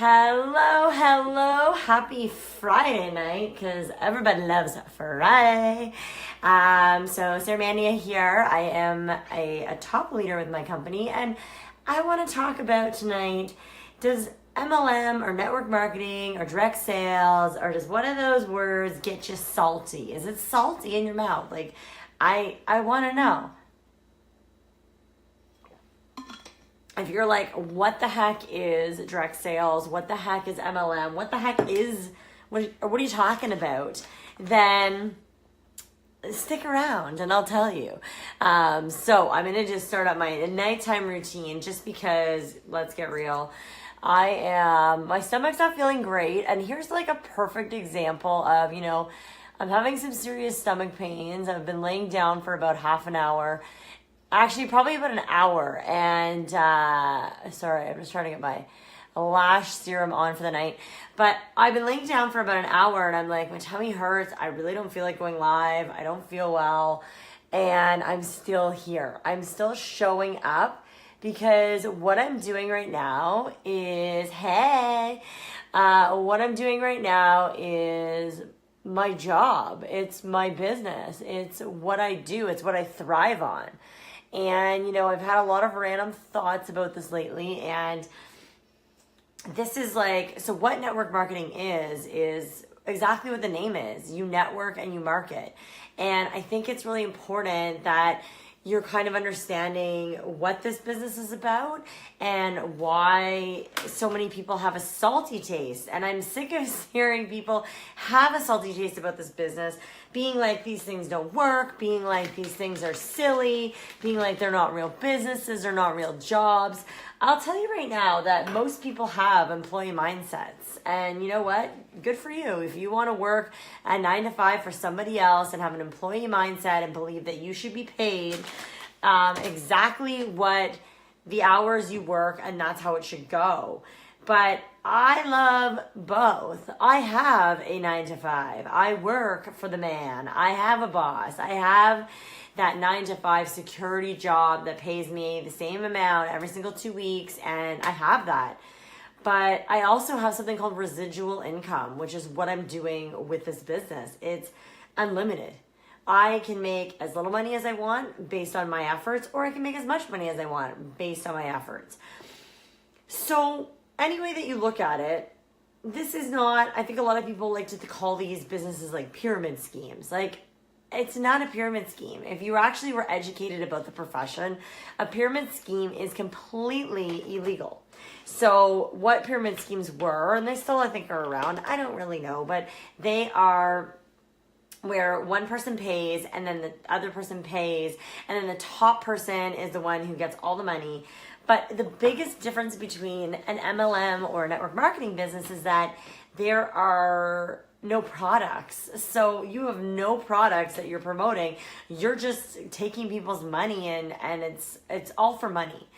Hello. Happy Friday night, because everybody loves Friday. So Sarah Mania here. I am a top leader with my company, and I want to talk about tonight, does MLM or network marketing or direct sales, or does one of those words get you salty? Is it salty in your mouth? Like, I want to know. If you're like, what the heck is direct sales? What the heck is MLM? What the heck is, what are you talking about? Then stick around and I'll tell you. So I'm going to just start up my nighttime routine just because, let's get real, my stomach's not feeling great. And here's like a perfect example of, I'm having some serious stomach pains. I've been laying down for about half an hour. Actually, probably about an hour. And, sorry, I'm just trying to get my lash serum on for the night. But I've been laying down for about an hour and I'm like, my tummy hurts. I really don't feel like going live. I don't feel well. And I'm still here. I'm still showing up because what I'm doing right now is, what I'm doing right now is my job. It's my business. It's what I do. It's what I thrive on. And, I've had a lot of random thoughts about this lately. And this is like, so what network marketing is exactly what the name is. You network and you market. And I think it's really important that you're kind of understanding what this business is about and why so many people have a salty taste. And I'm sick of hearing people have a salty taste about this business, being like these things don't work, being like these things are silly, being like they're not real businesses or not real jobs. I'll tell you right now that most people have employee mindsets. And you know what? Good for you. If you want to work a 9 to 5 for somebody else and have an employee mindset and believe that you should be paid exactly what the hours you work, and that's how it should go. But I love both. I have a 9 to 5. I work for the man. I have a boss. I have that 9 to 5 security job that pays me the same amount every single 2 weeks, and I have that. But I also have something called residual income, which is what I'm doing with this business. It's unlimited. I can make as little money as I want based on my efforts, or I can make as much money as I want based on my efforts. So any way that you look at it, this is not, I think a lot of people like to call these businesses like pyramid schemes. Like, it's not a pyramid scheme. If you actually were educated about the profession, a pyramid scheme is completely illegal. So what pyramid schemes were, and they still I think are around, I don't really know, but they are where one person pays and then the other person pays and then the top person is the one who gets all the money. But the biggest difference between an MLM or a network marketing business is that there are no products. So you have no products that you're promoting. You're just taking people's money and it's all for money.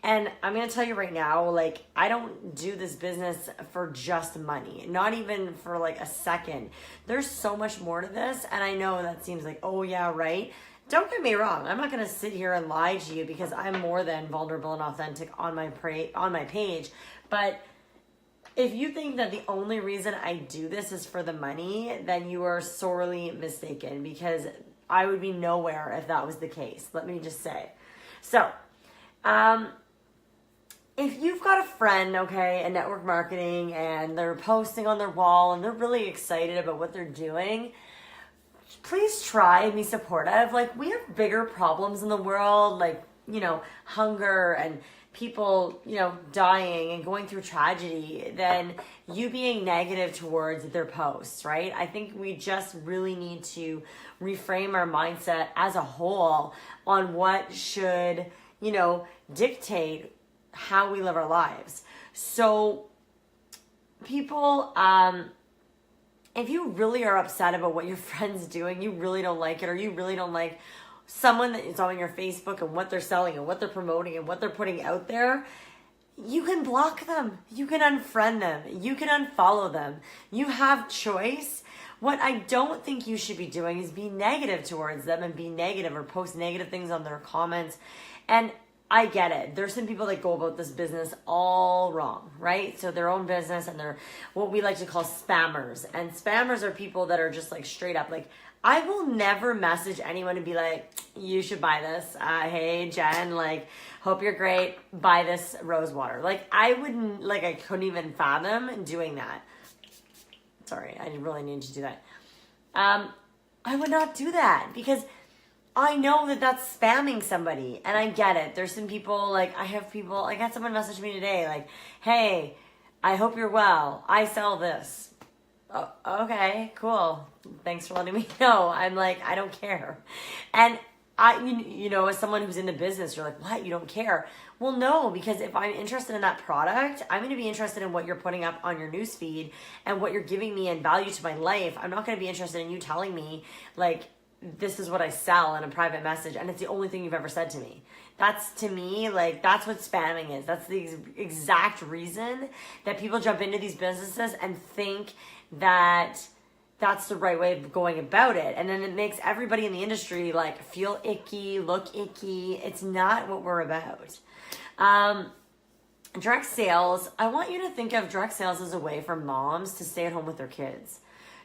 And I'm going to tell you right now, like, I don't do this business for just money, not even for like a second. There's so much more to this. And I know that seems like, oh yeah, right. Don't get me wrong. I'm not going to sit here and lie to you because I'm more than vulnerable and authentic on my page. But if you think that the only reason I do this is for the money, then you are sorely mistaken, because I would be nowhere if that was the case. Let me just say. So, if you've got a friend, okay, in network marketing, and they're posting on their wall and they're really excited about what they're doing, please try and be supportive. Like, we have bigger problems in the world, like, hunger and people, dying and going through tragedy, than you being negative towards their posts, right? I think we just really need to reframe our mindset as a whole on what should, dictate how we live our lives. So people, if you really are upset about what your friend's doing, you really don't like it, or you really don't like someone that is on your Facebook and what they're selling and what they're promoting and what they're putting out there, you can block them. You can unfriend them. You can unfollow them. You have choice. What I don't think you should be doing is be negative towards them and be negative or post negative things on their comments. And I get it. There's some people that go about this business all wrong, right? So their own business, and they're what we like to call spammers. And spammers are people that are just like straight up like, I will never message anyone and be like, you should buy this. Hey, Jen, like, hope you're great. Buy this rose water. Like, I wouldn't, like, I couldn't even fathom doing that. Sorry, I really need to do that. I would not do that because I know that that's spamming somebody, and I get it. There's some people, like, I had someone message me today, like, hey, I hope you're well. I sell this. Oh, okay, cool. Thanks for letting me know. I'm like, I don't care. And you know, as someone who's in the business, you're like, what? You don't care? Well, no, because if I'm interested in that product, I'm going to be interested in what you're putting up on your newsfeed and what you're giving me in value to my life. I'm not going to be interested in you telling me, like, this is what I sell in a private message, and it's the only thing you've ever said to me. That's, to me, like, that's what spamming is. That's the exact reason that people jump into these businesses and think that that's the right way of going about it. And then it makes everybody in the industry, like, feel icky, look icky. It's not what we're about. Direct sales, I want you to think of direct sales as a way for moms to stay at home with their kids.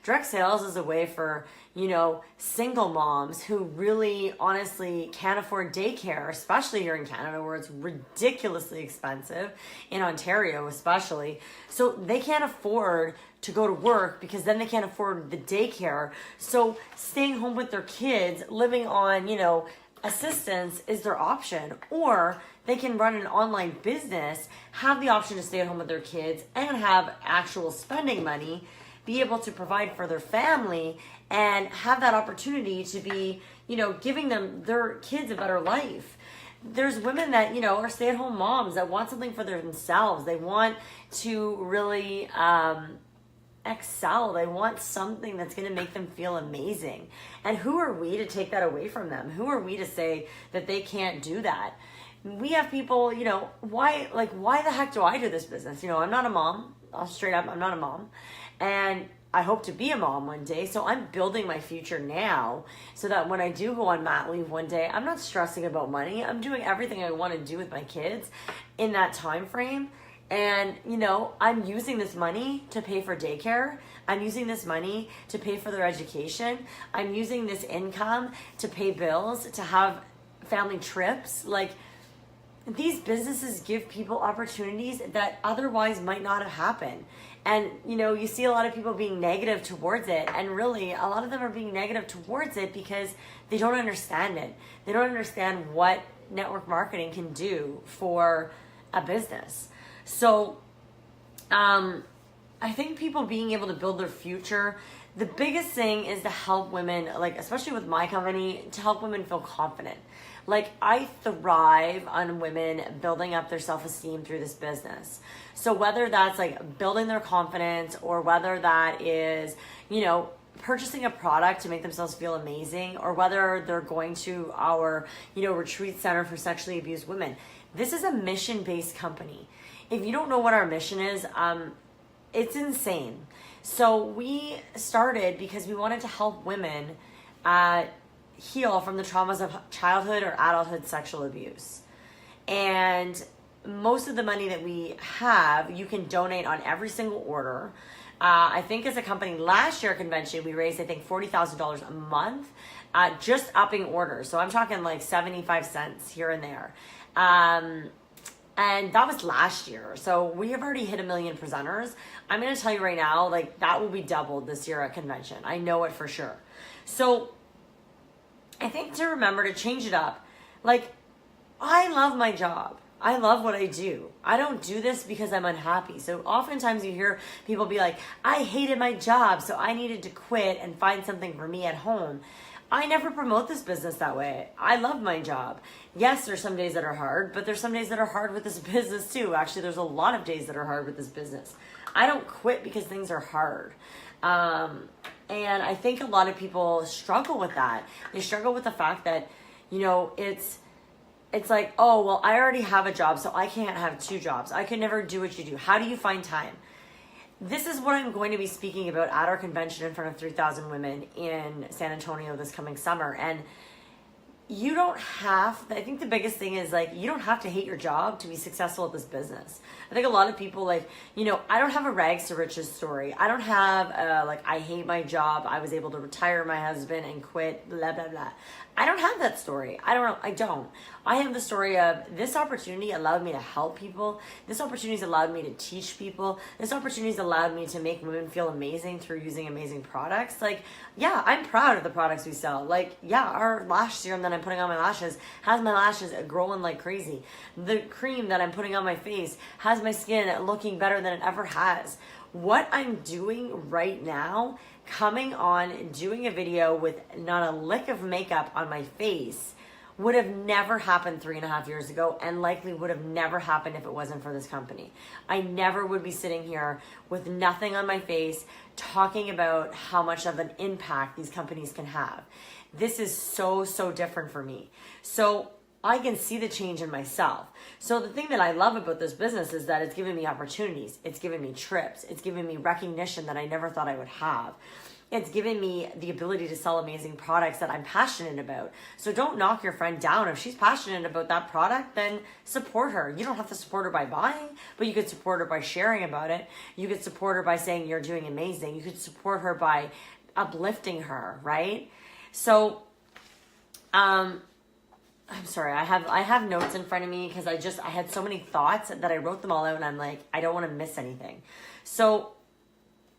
Direct sales is a way for, you know, single moms who really honestly can't afford daycare, especially here in Canada where it's ridiculously expensive, in Ontario especially. So they can't afford to go to work because then they can't afford the daycare. So staying home with their kids, living on, you know, assistance is their option. Or they can run an online business, have the option to stay at home with their kids and have actual spending money, be able to provide for their family and have that opportunity to be, you know, giving them their kids a better life. There's women that, you know, are stay-at-home moms that want something for themselves. They want to really excel. They want something that's going to make them feel amazing. And who are we to take that away from them? Who are we to say that they can't do that? We have people, you know, why the heck do I do this business? You know, I'm not a mom. I'll straight up, I'm not a mom. And I hope to be a mom one day. So I'm building my future now so that when I do go on mat leave one day, I'm not stressing about money. I'm doing everything I want to do with my kids in that time frame. And, you know, I'm using this money to pay for daycare. I'm using this money to pay for their education. I'm using this income to pay bills, to have family trips. Like, these businesses give people opportunities that otherwise might not have happened. And, you know, you see a lot of people being negative towards it. And really, a lot of them are being negative towards it because they don't understand it. They don't understand what network marketing can do for a business. So, I think people being able to build their future, the biggest thing is to help women, like, especially with my company, to help women feel confident. Like, I thrive on women building up their self-esteem through this business. So whether that's like building their confidence or whether that is, you know, purchasing a product to make themselves feel amazing, or whether they're going to our, you know, retreat center for sexually abused women. This is a mission-based company. If you don't know what our mission is, it's insane. So we started because we wanted to help women heal from the traumas of childhood or adulthood sexual abuse. And most of the money that we have, you can donate on every single order. I think as a company, last year at convention, we raised, I think, $40,000 a month, just upping orders. So I'm talking like 75 cents here and there. And that was last year. So we have already hit 1 million presenters. I'm going to tell you right now, like, that will be doubled this year at convention. I know it for sure. So I think to remember to change it up. Like, I love my job. I love what I do. I don't do this because I'm unhappy. So oftentimes you hear people be like, I hated my job, so I needed to quit and find something for me at home. I never promote this business that way. I love my job. Yes, there's some days that are hard, but there's some days that are hard with this business too. Actually, there's a lot of days that are hard with this business. I don't quit because things are hard. And I think a lot of people struggle with that. They struggle with the fact that, you know, it's like, oh, well, I already have a job, so I can't have 2 jobs. I can never do what you do. How do you find time? This is what I'm going to be speaking about at our convention in front of 3,000 women in San Antonio this coming summer. And you don't have, I think the biggest thing is like, you don't have to hate your job to be successful at this business. I think a lot of people like, I don't have a rags to riches story. I don't have I hate my job. I was able to retire my husband and quit, blah, blah, blah. I don't have that story. I don't. I have the story of this opportunity allowed me to help people. This opportunity has allowed me to teach people. This opportunity has allowed me to make women feel amazing through using amazing products. Like, yeah, I'm proud of the products we sell. Like, yeah, our lash serum that I'm putting on my lashes has my lashes growing like crazy. The cream that I'm putting on my face has my skin looking better than it ever has. What I'm doing right now, coming on, doing a video with not a lick of makeup on my face, would have never happened 3.5 years ago, and likely would have never happened if it wasn't for this company. I never would be sitting here with nothing on my face talking about how much of an impact these companies can have. This is so, so different for me. So I can see the change in myself. So the thing that I love about this business is that it's given me opportunities. It's given me trips. It's given me recognition that I never thought I would have. It's given me the ability to sell amazing products that I'm passionate about. So don't knock your friend down. If she's passionate about that product, then support her. You don't have to support her by buying, but you could support her by sharing about it. You could support her by saying you're doing amazing. You could support her by uplifting her, right? So, I'm sorry, I have notes in front of me because I had so many thoughts that I wrote them all out, and I'm like, I don't want to miss anything. So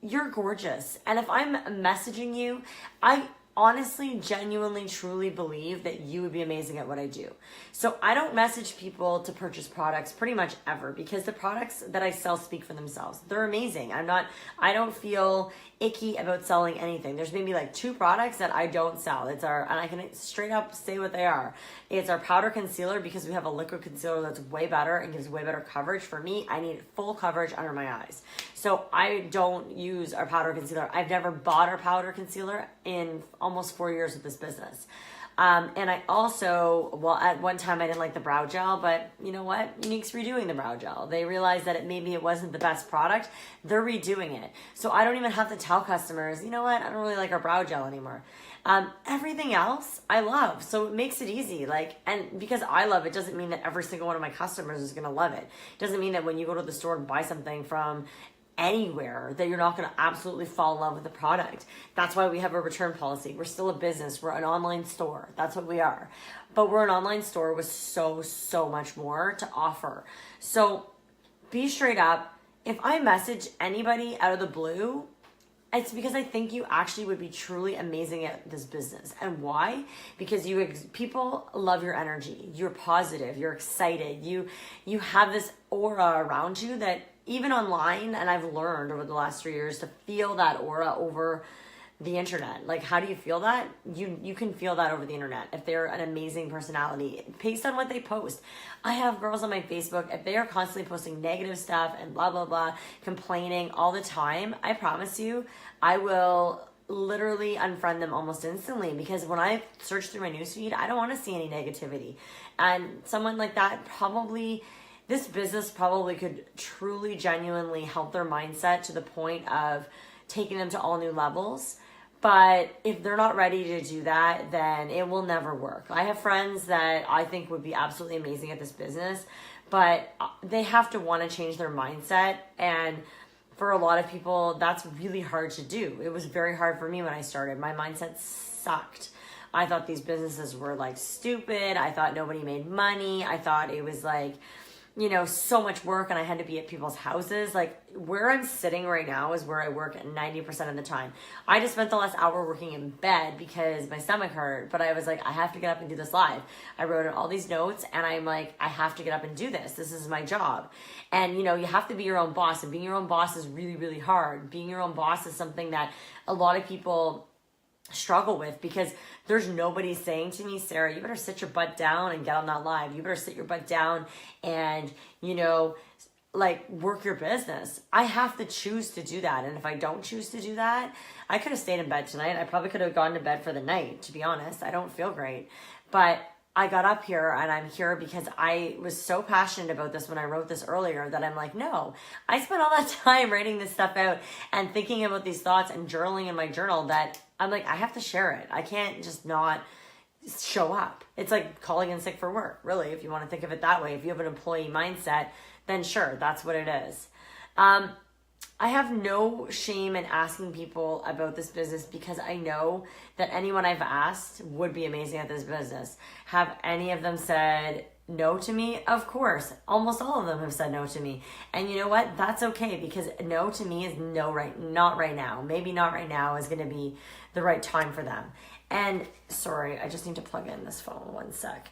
you're gorgeous. And if I'm messaging you, I honestly, genuinely, truly believe that you would be amazing at what I do. So I don't message people to purchase products pretty much ever, because the products that I sell speak for themselves. They're amazing. I don't feel icky about selling anything. There's maybe like 2 products that I don't sell. And I can straight up say what they are. It's our powder concealer, because we have a liquid concealer that's way better and gives way better coverage. For me, I need full coverage under my eyes. So I don't use our powder concealer. I've never bought our powder concealer in almost 4 years with this business. And I also, at one time I didn't like the brow gel, but you know what? Unique's redoing the brow gel. They realized that maybe it wasn't the best product. They're redoing it. So I don't even have to tell customers, you know what? I don't really like our brow gel anymore. Everything else I love. So it makes it easy. And because I love it doesn't mean that every single one of my customers is going to love it. It doesn't mean that when you go to the store and buy something from anywhere that you're not going to absolutely fall in love with the product. That's why we have a return policy. We're still a business. We're an online store. That's what we are. But we're an online store with so, so much more to offer. So be straight up. If I message anybody out of the blue, it's because I think you actually would be truly amazing at this business. And why? Because people love your energy. You're positive. You're excited. You have this aura around you that even online, and I've learned over the last 3 years to feel that aura over the internet. Like, how do you feel that? You can feel that over the internet if they're an amazing personality based on what they post. I have girls on my Facebook, if they are constantly posting negative stuff and blah, blah, blah, complaining all the time, I promise you, I will literally unfriend them almost instantly, because when I search through my newsfeed, I don't want to see any negativity. And someone like that this business probably could truly, genuinely help their mindset to the point of taking them to all new levels. But if they're not ready to do that, then it will never work. I have friends that I think would be absolutely amazing at this business, but they have to want to change their mindset. And for a lot of people, that's really hard to do. It was very hard for me when I started. My mindset sucked. I thought these businesses were like stupid. I thought nobody made money. I thought it was like, so much work, and I had to be at people's houses. Like, where I'm sitting right now is where I work 90% of the time. I just spent the last hour working in bed because my stomach hurt, but I was like, I have to get up and do this live. I wrote all these notes, and I'm like, I have to get up and do this. This is my job. And, you have to be your own boss, and being your own boss is really, really hard. Being your own boss is something that a lot of people struggle with, because there's nobody saying to me, Sarah, you better sit your butt down and get on that live. You better sit your butt down and, work your business. I have to choose to do that. And if I don't choose to do that, I could have stayed in bed tonight. I probably could have gone to bed for the night, to be honest. I don't feel great. But I got up here, and I'm here because I was so passionate about this when I wrote this earlier that I'm like, no, I spent all that time writing this stuff out and thinking about these thoughts and journaling in my journal that I'm like, I have to share it. I can't just not show up. It's like calling in sick for work, really, if you want to think of it that way. If you have an employee mindset, then sure, that's what it is. I have no shame in asking people about this business because I know that anyone I've asked would be amazing at this business. Have any of them said no to me? Of course. Almost all of them have said no to me. And you know what? That's okay, because no to me is not right now. Maybe not right now is going to be the right time for them. And sorry, I just need to plug in this phone 1 sec.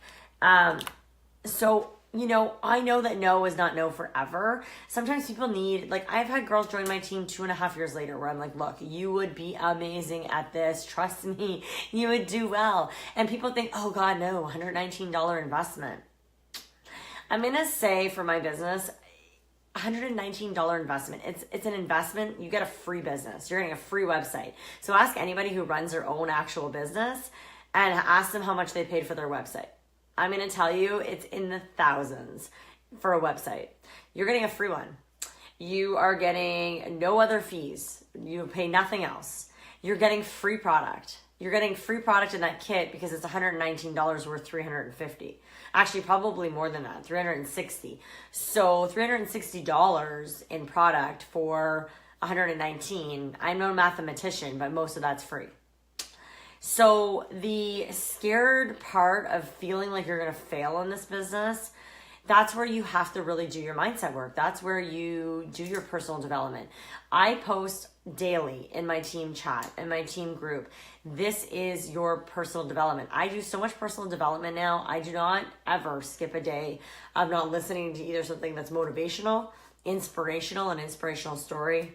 So, you know, I know that no is not no forever. Sometimes people need, like, I've had girls join my team 2.5 years later where I'm like, look, you would be amazing at this. Trust me, you would do well. And people think, oh God, no, $119 investment. I'm going to say for my business, $119 investment. It's an investment. You get a free business. You're getting a free website. So ask anybody who runs their own actual business and ask them how much they paid for their website. I'm going to tell you it's in the thousands for a website. You're getting a free one. You are getting no other fees. You pay nothing else. You're getting free product. You're getting free product in that kit because it's $119 worth $350. Actually, probably more than that, $360. So $360 in product for $119. I'm no mathematician, but most of that's free. So the scared part of feeling like you're going to fail in this business, that's where you have to really do your mindset work. That's where you do your personal development. I post daily in my team chat, in my team group. This is your personal development. I do so much personal development now. I do not ever skip a day of not listening to either something that's motivational, inspirational, an inspirational story,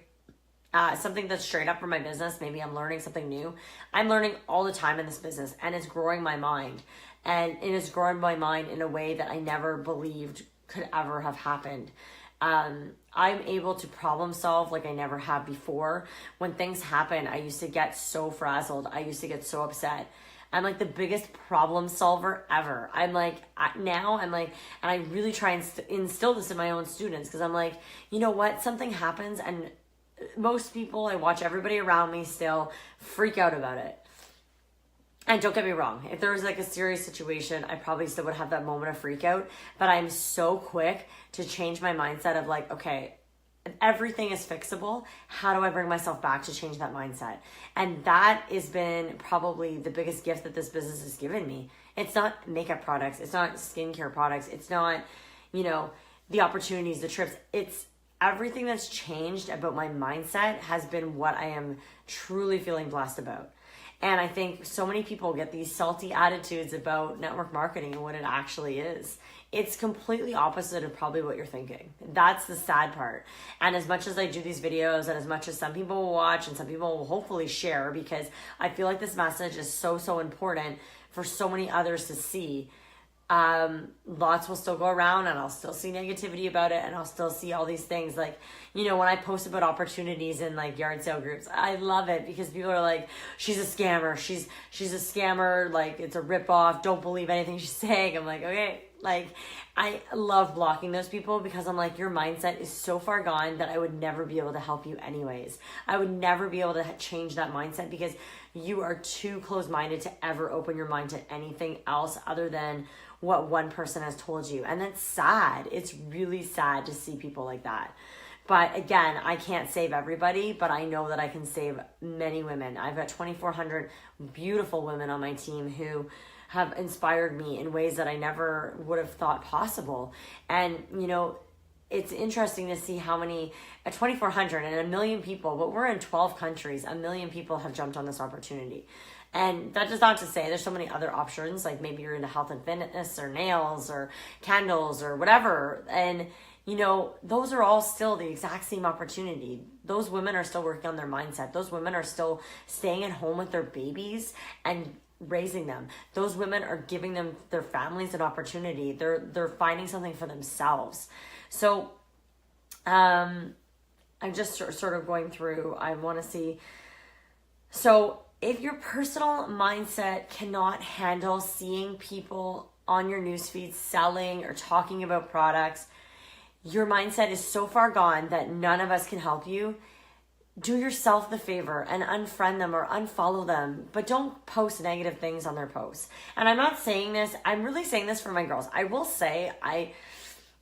something that's straight up for my business. Maybe I'm learning something new. I'm learning all the time in this business, and it's growing my mind. And it has grown my mind in a way that I never believed could ever have happened. I'm able to problem solve like I never have before. When things happen, I used to get so frazzled. I used to get so upset. I'm like the biggest problem solver ever. I'm like, now I'm like, and I really try and instill this in my own students, because I'm like, you know what? Something happens and most people, I watch everybody around me still freak out about it. And don't get me wrong, if there was like a serious situation, I probably still would have that moment of freak out. But I'm so quick to change my mindset of like, okay, everything is fixable. How do I bring myself back to change that mindset? And that has been probably the biggest gift that this business has given me. It's not makeup products. It's not skincare products. It's not, you know, the opportunities, the trips. It's everything that's changed about my mindset has been what I am truly feeling blessed about. And I think so many people get these salty attitudes about network marketing and what it actually is. It's completely opposite of probably what you're thinking. That's the sad part. And as much as I do these videos, and as much as some people will watch and some people will hopefully share, because I feel like this message is so important for so many others to see, lots will still go around, and I'll still see negativity about it, and I'll still see all these things. Like, you know, when I post about opportunities in like yard sale groups, I love it because people are like, she's a scammer. She's a scammer. Like, it's a ripoff. Don't believe anything she's saying. I'm like, okay. Like, I love blocking those people because I'm like, your mindset is so far gone that I would never be able to help you anyways. I would never be able to change that mindset because you are too close-minded to ever open your mind to anything else other than what one person has told you. And that's sad. It's really sad to see people like that. But again, I can't save everybody, but I know that I can save many women. I've got 2,400 beautiful women on my team who have inspired me in ways that I never would have thought possible. And, you know, it's interesting to see how many, 2,400 and 1 million people, but we're in 12 countries, 1 million people have jumped on this opportunity. And that is not to say there's so many other options, like maybe you're into health and fitness or nails or candles or whatever. And, you know, those are all still the exact same opportunity. Those women are still working on their mindset. Those women are still staying at home with their babies and raising them. Those women are giving them, their families, an opportunity. They're finding something for themselves. So I'm just sort of going through, I want to see. So if your personal mindset cannot handle seeing people on your newsfeed selling or talking about products, your mindset is so far gone that none of us can help you. do yourself the favor and unfriend them or unfollow them, but don't post negative things on their posts. And I'm not saying this, I'm really saying this for my girls. I will say,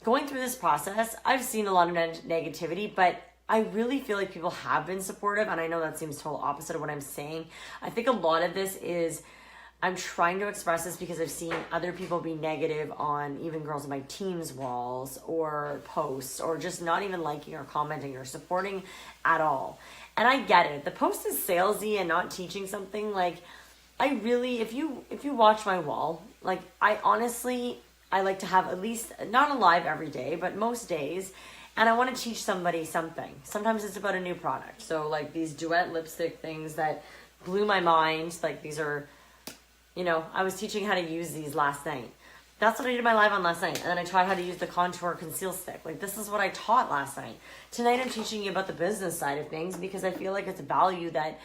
going through this process, I've seen a lot of negativity, but I really feel like people have been supportive. And I know that seems total opposite of what I'm saying. I think a lot of this is, I'm trying to express this because I've seen other people be negative on even girls in my team's walls or posts, or just not even liking or commenting or supporting at all. And I get it. The post is salesy and not teaching something. Like, I really, if you watch my wall, like, I like to have at least, not a live every day, but most days. And I want to teach somebody something. Sometimes it's about a new product. So like these duet lipstick things that blew my mind. Like, these are, I was teaching how to use these last night. That's what I did my live on last night. And then I taught how to use the contour conceal stick. Like, this is what I taught last night. Tonight I'm teaching you about the business side of things because I feel like it's a value that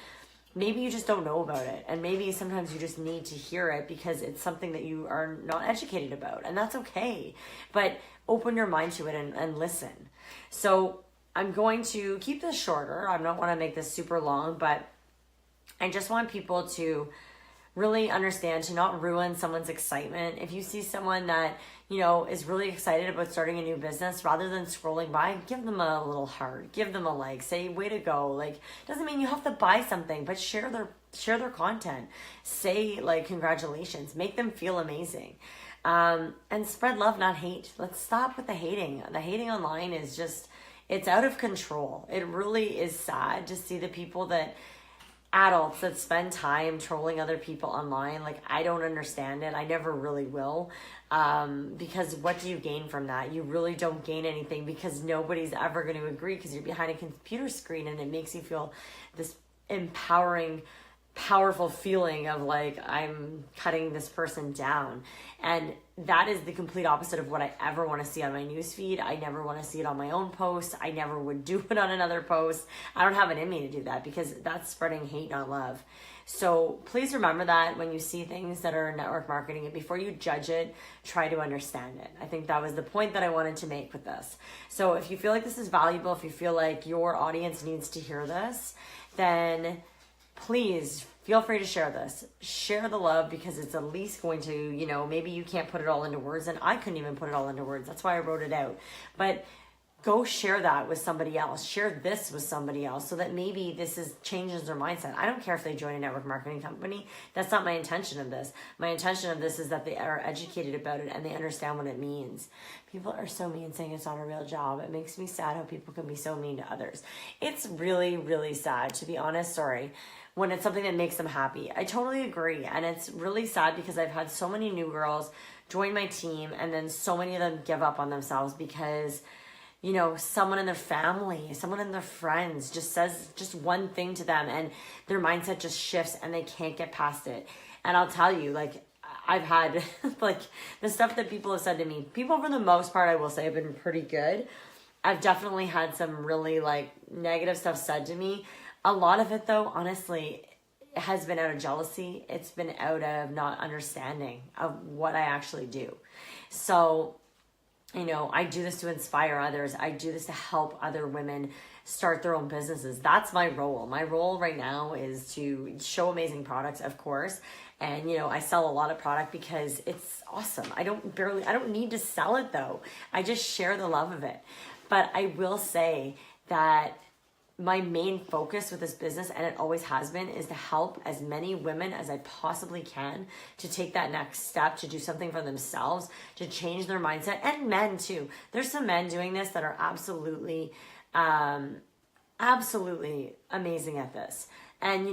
maybe you just don't know about it. And maybe sometimes you just need to hear it because it's something that you are not educated about. And that's okay. But open your mind to it and listen. So I'm going to keep this shorter. I don't want to make this super long, but I just want people to really understand, to not ruin someone's excitement. If you see someone that, is really excited about starting a new business, rather than scrolling by, give them a little heart, give them a like, say, way to go. Like, doesn't mean you have to buy something, but share their content. Say, like, congratulations, make them feel amazing. And spread love, not hate. Let's stop with the hating. The hating online is just, it's out of control. It really is sad to see the people adults that spend time trolling other people online. Like, I don't understand it. I never really will. Because what do you gain from that? You really don't gain anything, because nobody's ever going to agree, because you're behind a computer screen and it makes you feel this empowering, powerful feeling of like, I'm cutting this person down. And that is the complete opposite of what I ever want to see on my newsfeed. I never want to see it on my own post. I never would do it on another post. I don't have it in me to do that, because that's spreading hate, not love. So please remember that when you see things that are network marketing, and before you judge it, try to understand it. I think that was the point that I wanted to make with this. So if you feel like this is valuable, if you feel like your audience needs to hear this, then please feel free to share this. Share the love, because it's at least going to, maybe you can't put it all into words, and I couldn't even put it all into words. That's why I wrote it out. But go share that with somebody else. Share this with somebody else, so that maybe changes their mindset. I don't care if they join a network marketing company. That's not my intention of this. My intention of this is that they are educated about it and they understand what it means. People are so mean saying it's not a real job. It makes me sad how people can be so mean to others. It's really, really sad, to be honest. Sorry. When it's something that makes them happy. I totally agree. And it's really sad, because I've had so many new girls join my team, and then so many of them give up on themselves because, someone in their family, someone in their friends just says just one thing to them, and their mindset just shifts and they can't get past it. And I'll tell you, like, I've had like the stuff that people have said to me, people for the most part, I will say, have been pretty good. I've definitely had some really like negative stuff said to me. A lot of it, though, honestly, has been out of jealousy. It's been out of not understanding of what I actually do. So, I do this to inspire others. I do this to help other women start their own businesses. That's my role. My role right now is to show amazing products, of course. And, I sell a lot of product because it's awesome. I don't need to sell it, though. I just share the love of it. But I will say that my main focus with this business, and it always has been, is to help as many women as I possibly can to take that next step, to do something for themselves, to change their mindset, and men too. There's some men doing this that are absolutely amazing at this. And,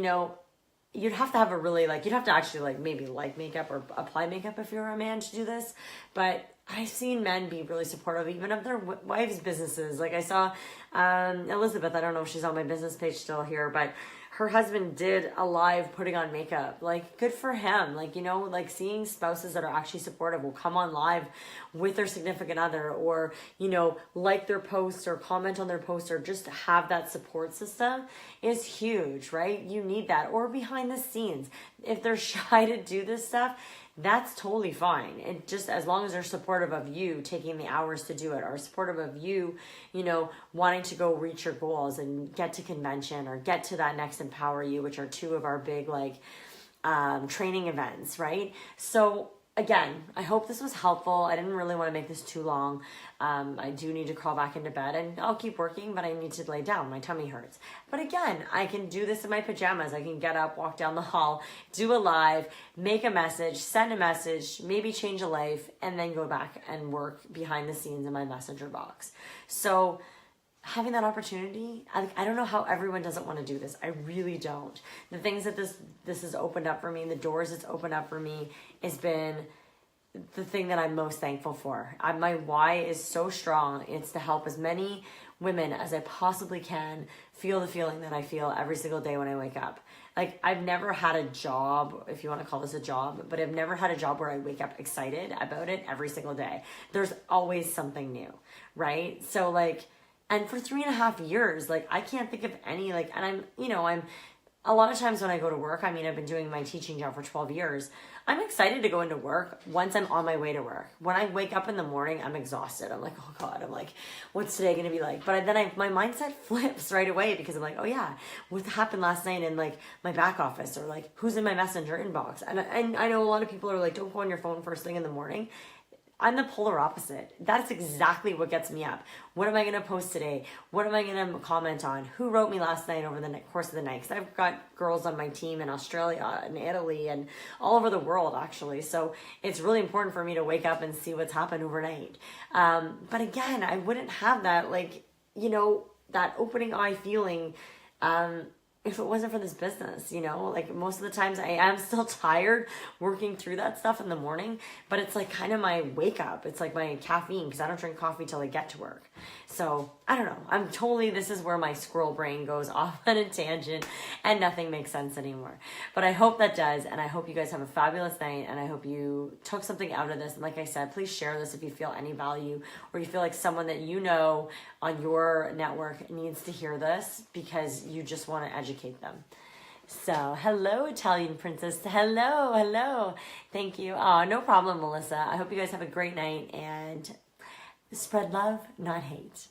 you'd have to have you'd have to actually maybe like makeup or apply makeup if you're a man to do this. But I've seen men be really supportive even of their wives' businesses. Like I saw Elizabeth, I don't know if she's on my business page still here, but her husband did a live putting on makeup. Like, good for him. Like, you know, like seeing spouses that are actually supportive will come on live with their significant other, or, you know, like their post or comment on their post, or just have that support system is huge, right? You need that. Or behind the scenes, if they're shy to do this stuff, that's totally fine. It just, as long as they're supportive of you taking the hours to do it, or supportive of you, you know, wanting to go reach your goals and get to convention or get to that next Empower You, which are two of our big like training events, right? So again, I hope this was helpful. I didn't really want to make this too long. I do need to crawl back into bed, and I'll keep working, but I need to lay down. My tummy hurts. But again, I can do this in my pajamas. I can get up, walk down the hall, do a live, make a message, send a message, maybe change a life, and then go back and work behind the scenes in my messenger box. So having that opportunity, I don't know how everyone doesn't want to do this. I really don't. The things that this has opened up for me, the doors it's opened up for me, has been the thing that I'm most thankful for. My why is so strong. It's to help as many women as I possibly can feel the feeling that I feel every single day when I wake up. Like, I've never had a job, if you want to call this a job, but I've never had a job where I wake up excited about it every single day. There's always something new, right? So like, and for 3.5 years, like, I can't think of any, like, and I'm a lot of times when I go to work, I mean, I've been doing my teaching job for 12 years. I'm excited to go into work once I'm on my way to work. When I wake up in the morning, I'm exhausted. I'm like, oh God, I'm like, what's today going to be like? But then my mindset flips right away, because I'm like, oh yeah, what happened last night in like my back office, or like who's in my messenger inbox? And I know a lot of people are like, don't go on your phone first thing in the morning. I'm the polar opposite. That's exactly what gets me up. What am I going to post today? What am I going to comment on? Who wrote me last night over the course of the night? Because I've got girls on my team in Australia and Italy and all over the world, actually. So it's really important for me to wake up and see what's happened overnight. But again, I wouldn't have that, like, you know, that opening eye feeling if it wasn't for this business, you know. Like, most of the times I am still tired working through that stuff in the morning, but it's like kind of my wake up. It's like my caffeine, because I don't drink coffee till I get to work. So I don't know. This is where my squirrel brain goes off on a tangent and nothing makes sense anymore. But I hope that does. And I hope you guys have a fabulous night. And I hope you took something out of this. And like I said, please share this if you feel any value, or you feel like someone that you know on your network needs to hear this, because you just want to educate them. So, hello, Italian princess. Hello. Thank you. Oh, no problem, Melissa. I hope you guys have a great night, and spread love, not hate.